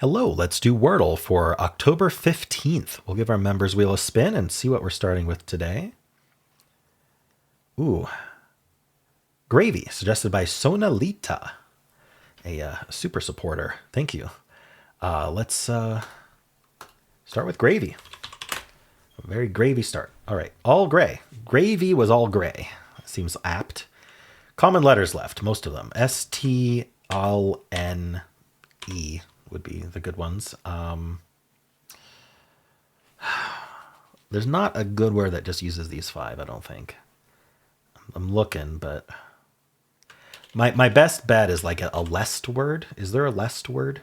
Hello, let's do Wordle for October 15th. We'll give our members wheel a spin and see what we're starting with today. Ooh, gravy, suggested by Sonalita, a super supporter. Thank you. Let's start with gravy. A very gravy start. All right, all gray. Gravy was all gray. Seems apt. Common letters left, most of them. S-T-L-N-E would be the good ones. There's not a good word that just uses these five, I don't think. I'm looking, but my best bet is like a lest word. Is there a lest word?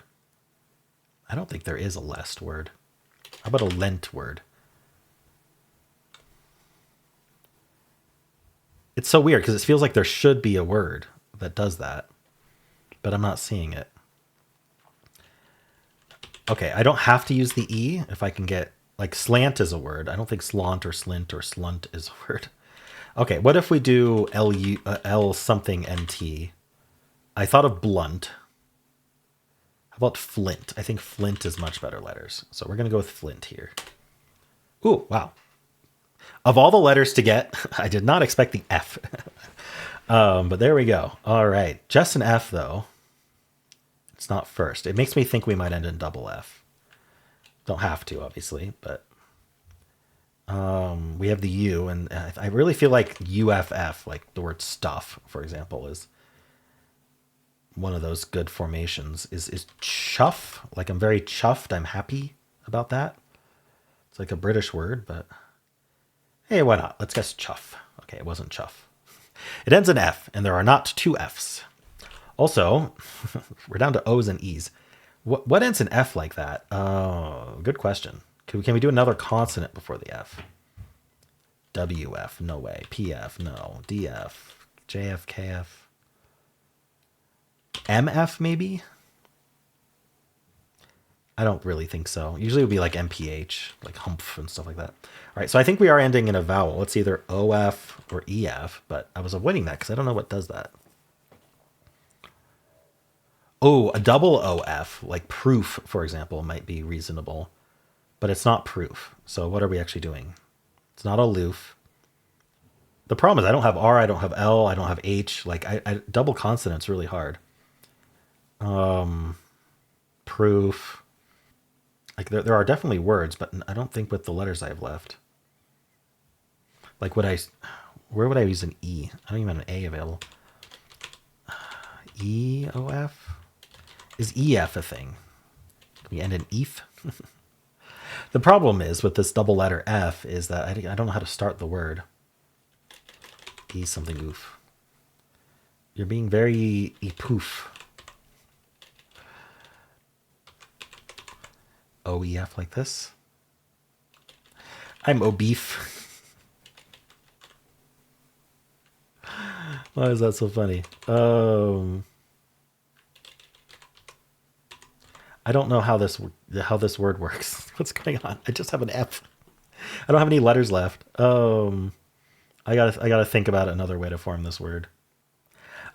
I don't think there is a lest word. How about a lent word? It's so weird because it feels like there should be a word that does that, but I'm not seeing it. Okay, I don't have to use the E if I can get, like, slant is a word. I don't think slant or slint or slunt is a word. Okay, what if we do L something NT? I thought of blunt. How about flint? I think flint is much better letters. So we're going to go with flint here. Ooh, wow. Of all the letters to get, I did not expect the F. But there we go. All right, just an F, though. It's not first. It makes me think we might end in double F. Don't have to, obviously, but we have the U, and I really feel like UFF, like the word stuff, for example, is one of those good formations. Is chuff, like I'm very chuffed, I'm happy about that. It's like a British word, but hey, why not? Let's guess chuff. Okay, it wasn't chuff. It ends in F, and there are not two Fs. Also, we're down to O's and E's. What ends in F like that? Oh, good question. Can we do another consonant before the F? WF, no way. PF, no. DF, JF, KF. MF, maybe? I don't really think so. Usually it would be like MPH, like humph and stuff like that. All right, so I think we are ending in a vowel. It's either OF or EF, but I was avoiding that because I don't know what does that. Oh, a double OF, like proof, for example, might be reasonable, but it's not proof. So what are we actually doing? It's not aloof. The problem is I don't have R, I don't have L, I don't have H. Like I double consonants really hard. Proof. Like there are definitely words, but I don't think with the letters I have left. Like where would I use an E? I don't even have an A available. EOF? Is EF a thing? Can we end in EF? The problem is with this double letter F is that I don't know how to start the word. E something oof. You're being very epoof. OEF like this. I'm obeef. Why is that so funny? I don't know how this word works. What's going on? I just have an F. I don't have any letters left. I gotta think about another way to form this word.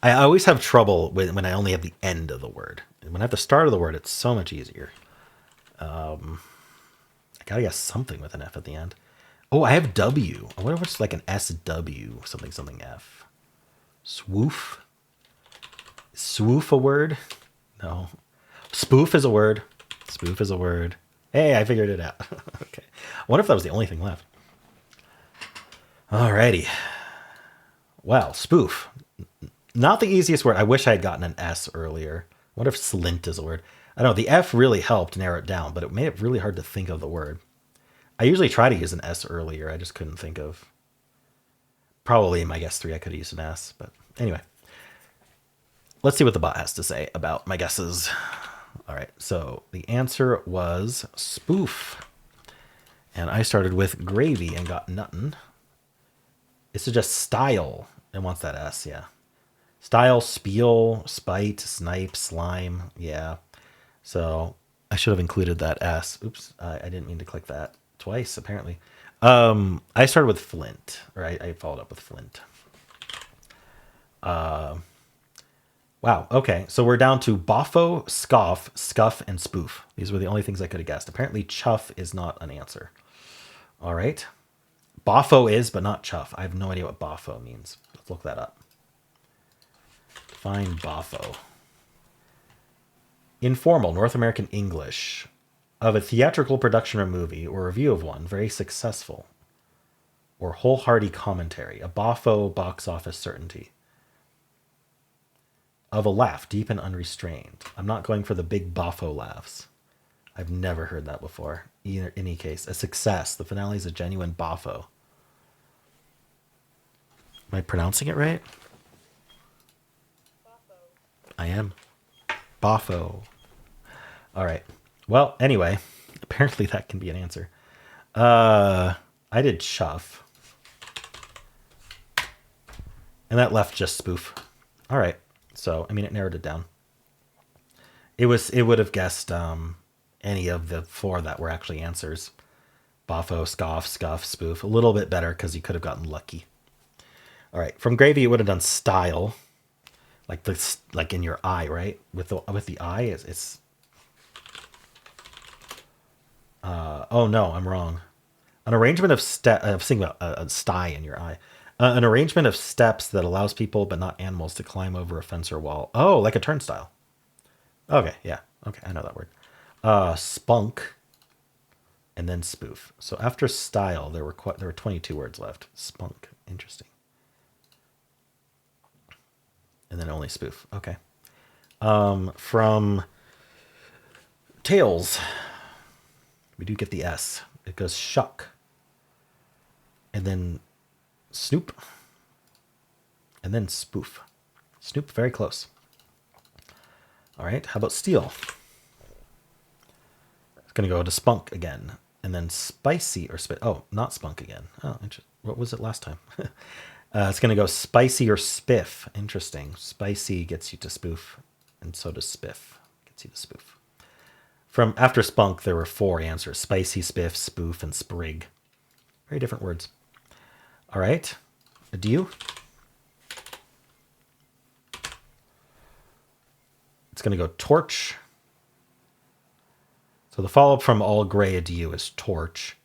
I always have trouble when I only have the end of the word. When I have the start of the word, it's so much easier. I gotta guess something with an F at the end. Oh, I have W. I wonder if it's like an SW, something F. Swoof. Is swoof a word? No. Spoof is a word. Spoof is a word. Hey, I figured it out. Okay. I wonder if that was the only thing left. Alrighty. Well, spoof. Not the easiest word. I wish I had gotten an S earlier. I wonder if slint is a word. I don't know. The F really helped narrow it down, but it made it really hard to think of the word. I usually try to use an S earlier. I just couldn't think of. Probably in my guess 3 I could have used an S, but anyway. Let's see what the bot has to say about my guesses. All right, so the answer was spoof. And I started with gravy and got nothing. It suggests style and wants that S, yeah. Style, spiel, spite, snipe, slime, yeah. So I should have included that S. Oops, I didn't mean to click that twice, apparently. I started with flint, or I followed up with flint. Wow. Okay. So we're down to boffo, scoff, scuff, and spoof. These were the only things I could have guessed. Apparently, chuff is not an answer. All right. Boffo is, but not chuff. I have no idea what boffo means. Let's look that up. Define boffo. Informal North American English of a theatrical production or movie or review of one, very successful. Or wholehearted commentary. A boffo box office certainty. Of a laugh, deep and unrestrained. I'm not going for the big boffo laughs. I've never heard that before. In any case, a success. The finale is a genuine boffo. Am I pronouncing it right? I am. Boffo. All right. Well, anyway, apparently that can be an answer. I did chuff. And that left just spoof. All right. So, I mean, it narrowed it down. It would have guessed any of the four that were actually answers. Boffo, scoff, scuff, spoof. A little bit better because you could have gotten lucky. All right. From gravy, it would have done style. Like in your eye, right? With the eye, it's oh no, I'm wrong. An arrangement of thinking about a sty in your eye. An arrangement of steps that allows people, but not animals, to climb over a fence or wall. Oh, like a turnstile. Okay, yeah. Okay, I know that word. Spunk, and then spoof. So after style, there were 22 words left. Spunk, interesting. And then only spoof. Okay. From tails, we do get the S. It goes shuck. And then snoop. And then spoof. Snoop, very close. All right, how about steal? It's going to go to spunk again. And then spicy or oh, not spunk again. Oh, what was it last time? It's going to go spicy or spiff. Interesting. Spicy gets you to spoof, and so does spiff. Gets you to spoof. From after spunk, there were 4 answers. Spicy, spiff, spoof, and sprig. Very different words. All right. Adieu. It's going to go torch. So the follow-up from all gray adieu is torch.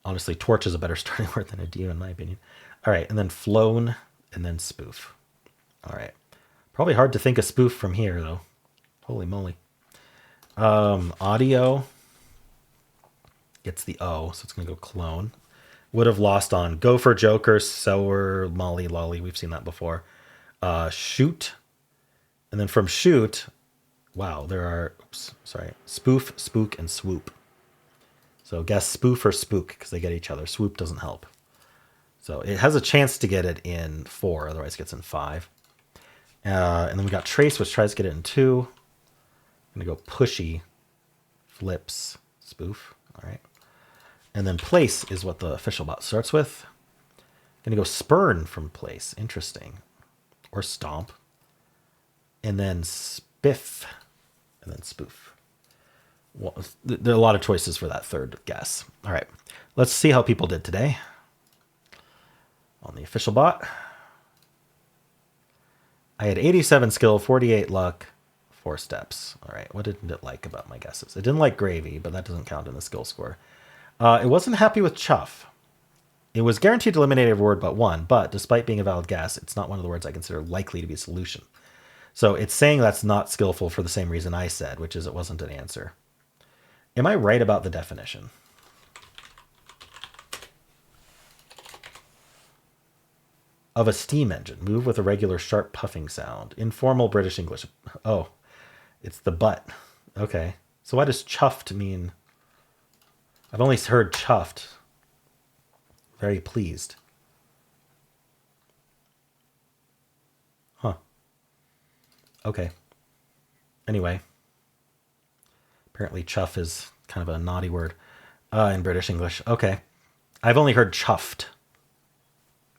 Honestly, torch is a better starting word than adieu, in my opinion. All right, and then flown, and then spoof. All right. Probably hard to think of spoof from here, though. Holy moly. Audio gets the O, so it's going to go clone. Would have lost on gopher, joker, sower, molly, lolly. We've seen that before. Shoot. And then from shoot, wow, there are, spoof, spook, and swoop. So guess spoof or spook, because they get each other. Swoop doesn't help. So it has a chance to get it in 4, otherwise it gets in 5. And then we got trace, which tries to get it in 2. I'm going to go pushy, flips, spoof. All right. And then place is what the official bot starts with. I'm going to go spurn from place. Interesting. Or stomp. And then spiff. And then spoof. Well, there are a lot of choices for that third guess. All right. Let's see how people did today. On the official bot, I had 87 skill, 48 luck, 4 steps. All right, what didn't it like about my guesses? It didn't like gravy, but that doesn't count in the skill score. It wasn't happy with chuff. It was guaranteed to eliminate a word but one, but despite being a valid guess, it's not one of the words I consider likely to be a solution. So it's saying that's not skillful for the same reason I said, which is it wasn't an answer. Am I right about the definition? Of a steam engine. Move with a regular sharp puffing sound. Informal British English. Oh, it's the butt. Okay. So why does chuffed mean? I've only heard chuffed. Very pleased. Huh. Okay. Anyway. Apparently chuff is kind of a naughty word in British English. Okay. I've only heard chuffed,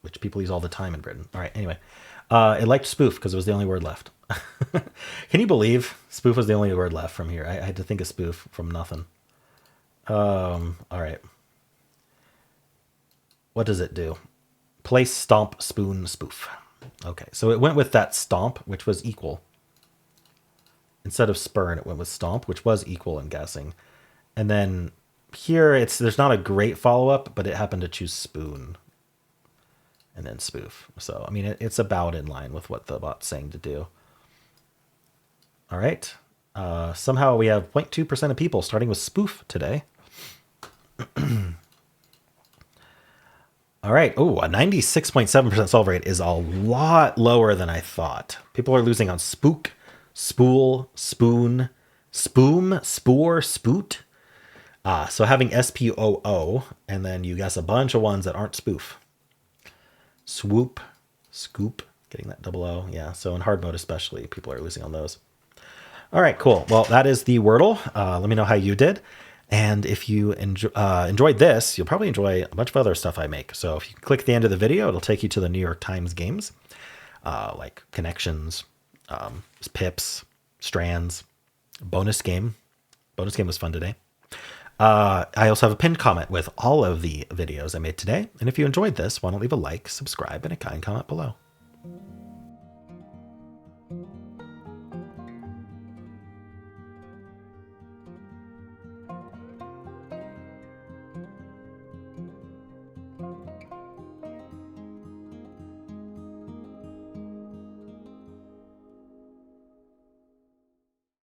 which people use all the time in Britain. All right, anyway. It liked spoof because it was the only word left. Can you believe spoof was the only word left from here? I had to think of spoof from nothing. All right. What does it do? Place, stomp, spoon, spoof. Okay, so it went with that stomp, which was equal. Instead of spurn, it went with stomp, which was equal, I'm guessing. And then here, there's not a great follow-up, but it happened to choose spoon and then spoof. So, I mean, it's about in line with what the bot's saying to do. All right. Somehow we have 0.2% of people starting with spoof today. All right. Oh, a 96.7% solve rate is a lot lower than I thought. People are losing on spook, spool, spoon, spoom, spoor, spoot. So having SPOO, and then you guess a bunch of ones that aren't spoof. Swoop, scoop, getting that double O. Yeah, so in hard mode especially, people are losing on those. All right, cool. Well, that is the Wordle. Let me know how you did. And if you enjoyed this, you'll probably enjoy a bunch of other stuff I make. So if you click the end of the video, it'll take you to the New York Times games, like connections, pips, strands, bonus game. Bonus game was fun today. I also have a pinned comment with all of the videos I made today. And if you enjoyed this, why don't leave a like, subscribe, and a kind comment below.